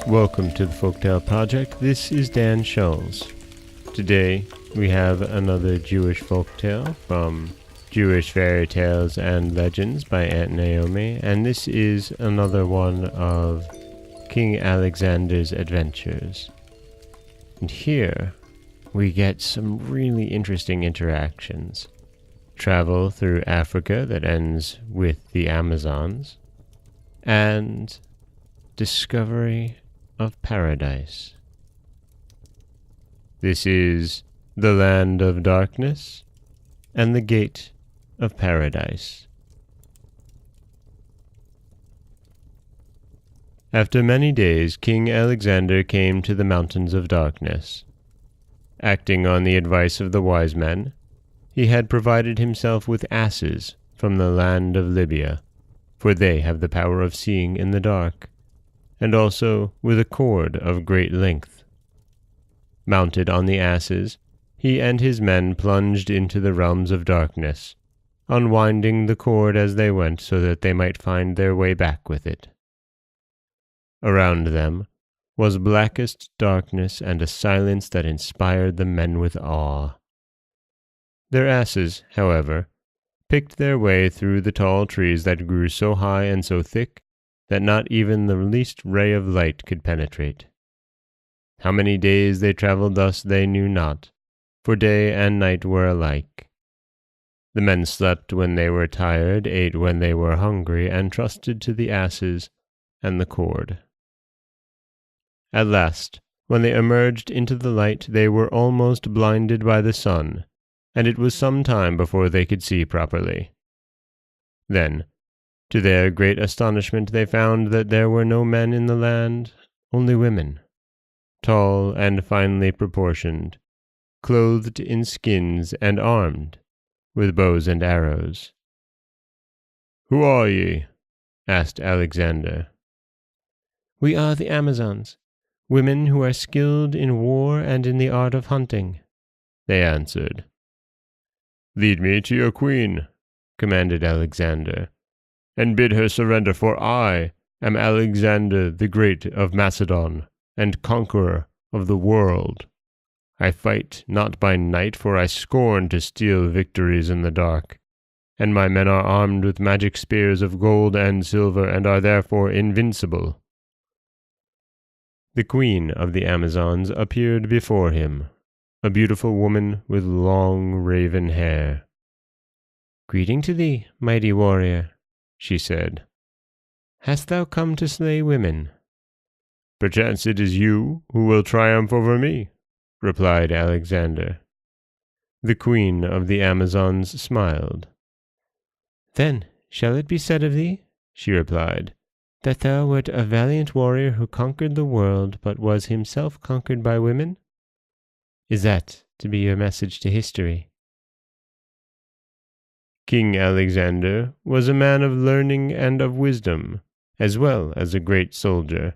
Welcome to the Folktale Project. This is Dan Scholes. Today we have another Jewish folktale from Jewish Fairy Tales and Legends by Aunt Naomi, and this is another one of King Alexander's adventures. And here we get some really interesting interactions. Travel through Africa that ends with the Amazons, and discovery of paradise. This is the land of darkness and the gate of paradise. After many days, King Alexander came to the mountains of darkness. Acting on the advice of the wise men, he had provided himself with asses from the land of Libya, for they have the power of seeing in the dark, and also with a cord of great length. Mounted on the asses, he and his men plunged into the realms of darkness, unwinding the cord as they went so that they might find their way back with it. Around them was blackest darkness and a silence that inspired the men with awe. Their asses, however, picked their way through the tall trees that grew so high and so thick that not even the least ray of light could penetrate. How many days they traveled thus they knew not, for day and night were alike. The men slept when they were tired, ate when they were hungry, and trusted to the asses and the cord. At last, when they emerged into the light, they were almost blinded by the sun, and it was some time before they could see properly. Then, to their great astonishment, they found that there were no men in the land, only women, tall and finely proportioned, clothed in skins and armed with bows and arrows. "Who are ye?" asked Alexander. "We are the Amazons, women who are skilled in war and in the art of hunting," they answered. "Lead me to your queen," commanded Alexander, "and bid her surrender, for I am Alexander the Great of Macedon, and conqueror of the world. I fight not by night, for I scorn to steal victories in the dark, and my men are armed with magic spears of gold and silver, and are therefore invincible." The queen of the Amazons appeared before him, a beautiful woman with long raven hair. "Greeting to thee, mighty warrior," she said. "Hast thou come to slay women?" "Perchance it is you who will triumph over me," replied Alexander. The queen of the Amazons smiled. "Then shall it be said of thee," she replied, "that thou wert a valiant warrior who conquered the world, but was himself conquered by women? Is that to be your message to history?" King Alexander was a man of learning and of wisdom, as well as a great soldier.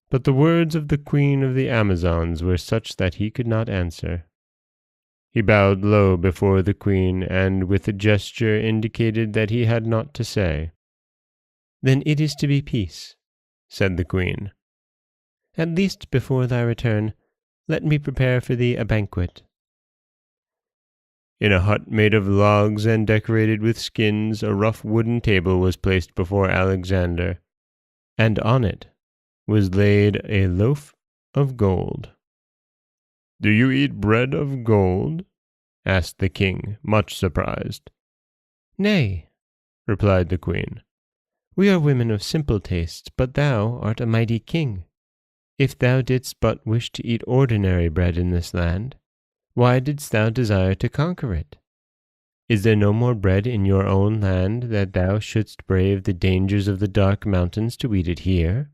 But the words of the queen of the Amazons were such that he could not answer. He bowed low before the queen, and with a gesture indicated that he had naught to say. "Then it is to be peace," said the queen. "At least before thy return, let me prepare for thee a banquet." In a hut made of logs and decorated with skins, a rough wooden table was placed before Alexander, and on it was laid a loaf of gold. "Do you eat bread of gold?" asked the king, much surprised. "Nay," replied the queen. "We are women of simple tastes, but thou art a mighty king. If thou didst but wish to eat ordinary bread in this land, why didst thou desire to conquer it? Is there no more bread in your own land that thou shouldst brave the dangers of the dark mountains to eat it here?"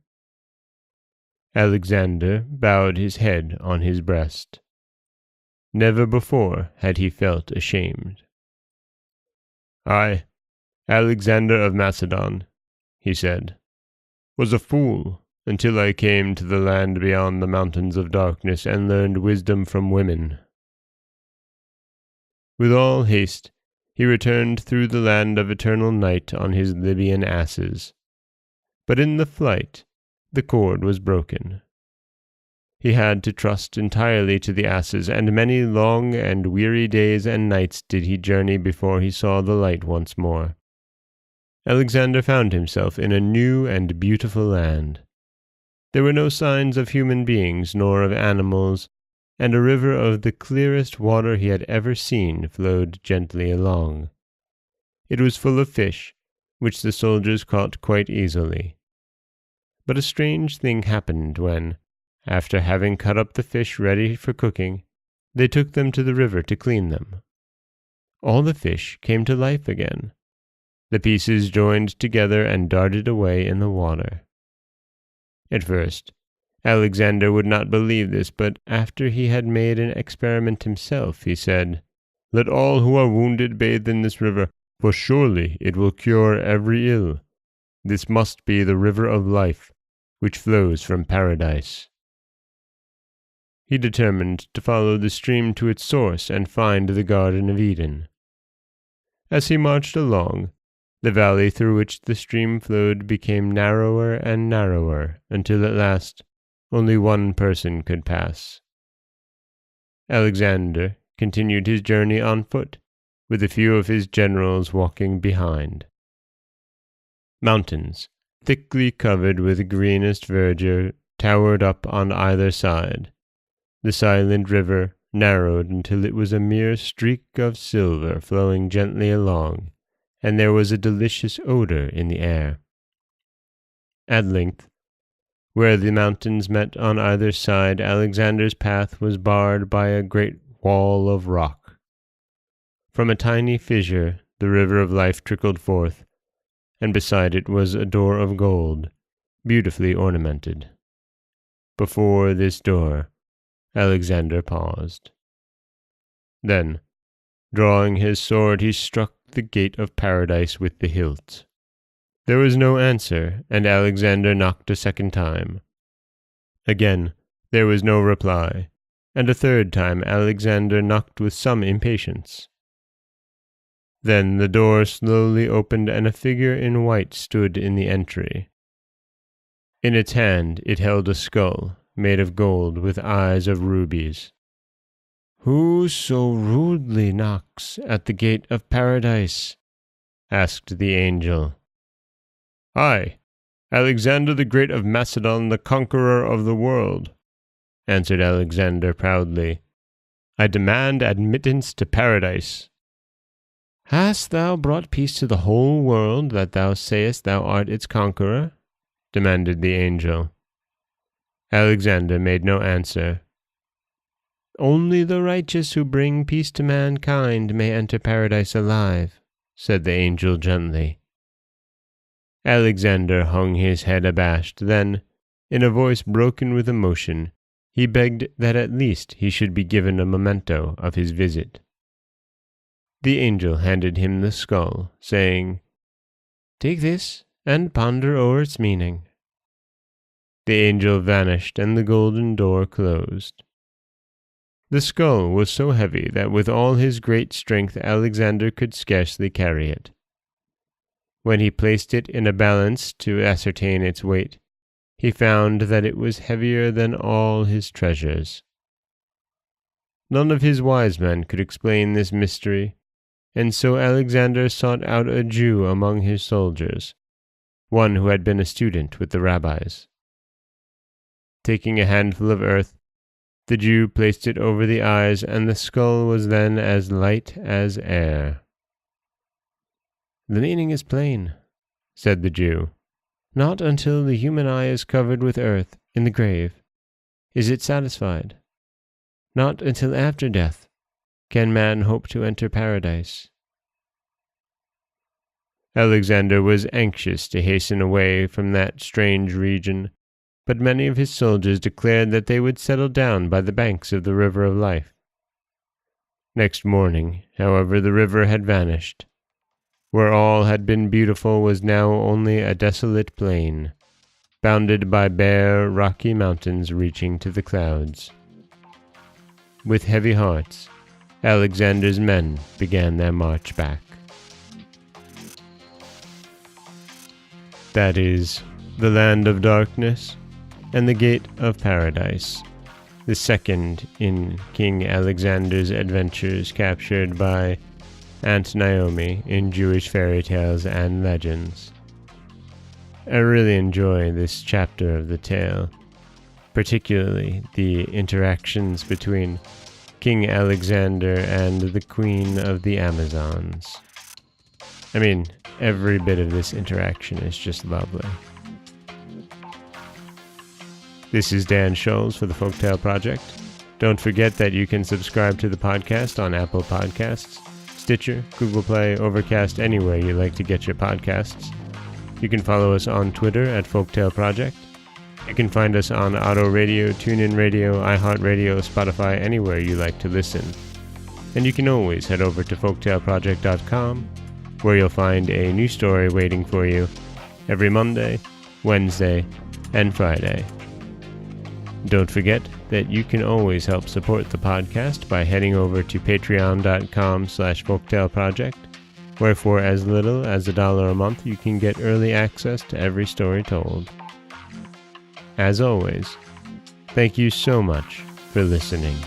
Alexander bowed his head on his breast. Never before had he felt ashamed. "I, Alexander of Macedon," he said, "was a fool until I came to the land beyond the mountains of darkness and learned wisdom from women." With all haste, he returned through the land of eternal night on his Libyan asses. But in the flight, The cord was broken. He had to trust entirely to the asses, and many long and weary days and nights did he journey before he saw the light once more. Alexander found himself in a new and beautiful land. There were no signs of human beings nor of animals, and a river of the clearest water he had ever seen flowed gently along. It was full of fish, which the soldiers caught quite easily. But a strange thing happened when, after having cut up the fish ready for cooking, they took them to the river to clean them. All the fish came to life again. The pieces joined together and darted away in the water. At first, Alexander would not believe this, but after he had made an experiment himself, he said, "Let all who are wounded bathe in this river, for surely it will cure every ill. This must be the river of life, which flows from paradise." He determined to follow the stream to its source and find the Garden of Eden. As he marched along, the valley through which the stream flowed became narrower and narrower, until at last only one person could pass. Alexander continued his journey on foot, with a few of his generals walking behind. Mountains, thickly covered with greenest verdure, towered up on either side. The silent river narrowed until it was a mere streak of silver flowing gently along, and there was a delicious odor in the air. At length, where the mountains met on either side, Alexander's path was barred by a great wall of rock. From a tiny fissure the river of life trickled forth, and beside it was a door of gold, beautifully ornamented. Before this door, Alexander paused. Then, drawing his sword, he struck the gate of paradise with the hilt. There was no answer, and Alexander knocked a second time. Again, there was no reply, and a third time Alexander knocked with some impatience. Then the door slowly opened, and a figure in white stood in the entry. In its hand it held a skull, made of gold with eyes of rubies. "Who so rudely knocks at the gate of paradise?" asked the angel. "I, Alexander the Great of Macedon, the conqueror of the world," answered Alexander proudly. "I demand admittance to paradise." "Hast thou brought peace to the whole world, that thou sayest thou art its conqueror?" demanded the angel. Alexander made no answer. "Only the righteous who bring peace to mankind may enter paradise alive," said the angel gently. Alexander hung his head abashed. Then, in a voice broken with emotion, he begged that at least he should be given a memento of his visit. The angel handed him the skull, saying, "Take this and ponder over its meaning." The angel vanished, and the golden door closed. The skull was so heavy that with all his great strength Alexander could scarcely carry it. When he placed it in a balance to ascertain its weight, he found that it was heavier than all his treasures. None of his wise men could explain this mystery, and so Alexander sought out a Jew among his soldiers, one who had been a student with the rabbis. Taking a handful of earth, the Jew placed it over the eyes, and the skull was then as light as air. "The meaning is plain," said the Jew. "Not until the human eye is covered with earth in the grave is it satisfied. Not until after death can man hope to enter paradise." Alexander was anxious to hasten away from that strange region, but many of his soldiers declared that they would settle down by the banks of the river of life. Next morning, however, the river had vanished. Where all had been beautiful was now only a desolate plain, bounded by bare, rocky mountains reaching to the clouds. With heavy hearts, Alexander's men began their march back. That is the Land of Darkness and the Gate of Paradise, the second in King Alexander's adventures captured by Aunt Naomi in Jewish fairy tales and legends. I really enjoy this chapter of the tale, particularly the interactions between King Alexander and the Queen of the Amazons. I mean, every bit of this interaction is just lovely. This is Dan Scholes for the Folktale Project. Don't forget that you can subscribe to the podcast on Apple Podcasts, Stitcher, Google Play, Overcast, anywhere you like to get your podcasts. You can follow us on Twitter at Folktale Project. You can find us on Auto Radio, TuneIn Radio, iHeartRadio, Spotify, anywhere you like to listen. And you can always head over to folktaleproject.com, where you'll find a new story waiting for you every Monday, Wednesday, and Friday. Don't forget that you can always help support the podcast by heading over to patreon.com/folktaleproject, where for as little as $1 a month you can get early access to every story told. As always, thank you so much for listening.